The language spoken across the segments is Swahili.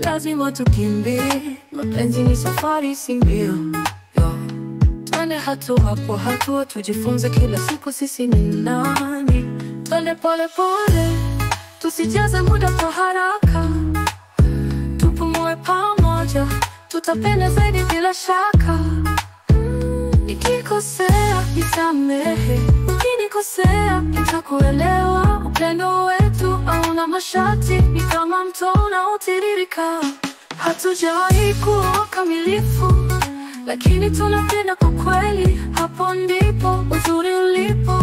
lazima tukimbie, mapenzi ni safari, si mbio. Twende hatua kwa hatua, tujifunze kila siku sisi ni nani. Twende pole pole, tusijaze muda kwa haraka. Tupumue pamoja, tutapenda zaidi bila shaka. Nikikosea nisamehe, ukinikosea nitakuelewa. Upendo wetu hauna masharti, ni kama mto unaotiririka. Hatujawahi kuwa kamilifu, lakini tunapenda kwa kweli. Hapo ndipo uzuri ulipo.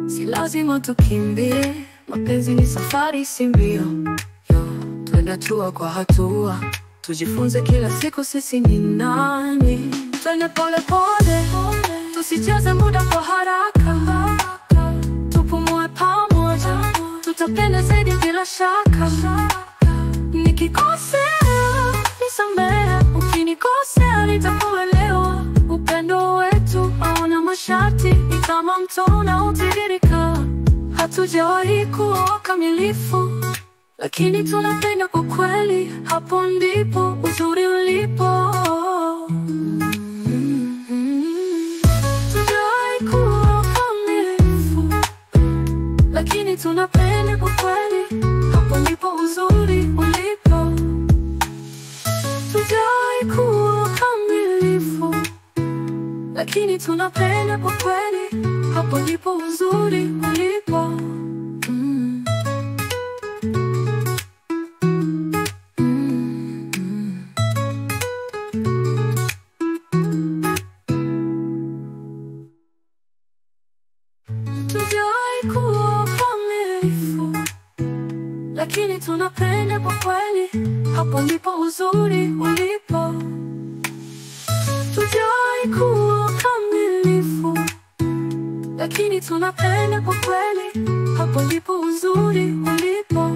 Si lazima tukimbie, mapenzi ni safari, si mbio. Twende hatua kwa hatua, tujifunze kila siku sisi ni nani. Twende pole pole, tusijaze muda kwa haraka. Tupumue pamoja, tutapenda zaidi bila shaka. Nikikosea nisamehe, ukinikosea nitakuelewa. Upendo wetu hauna masharti, ni kama mto unaotiririka. Hatujawahi kuwa kamilifu, lakini tunapenda kwa kweli. Hapo ndipo uzuri ulipo. Hatujawahi kuwa kamilifu, lakini tunapenda kwa kweli. Hapo ndipo uzuri ulipo. Hatujawahi kuwa kamilifu, lakini tunapenda kwa kweli. Hapo ndipo uzuri ulipo. Hatujawahi kuwa kamilifu, lakini tunapenda kwa kweli. Hapo ndipo uzuri ulipo. Hatujawahi kuwa kamilifu, lakini tunapenda kwa kweli. Hapo ndipo uzuri ulipo.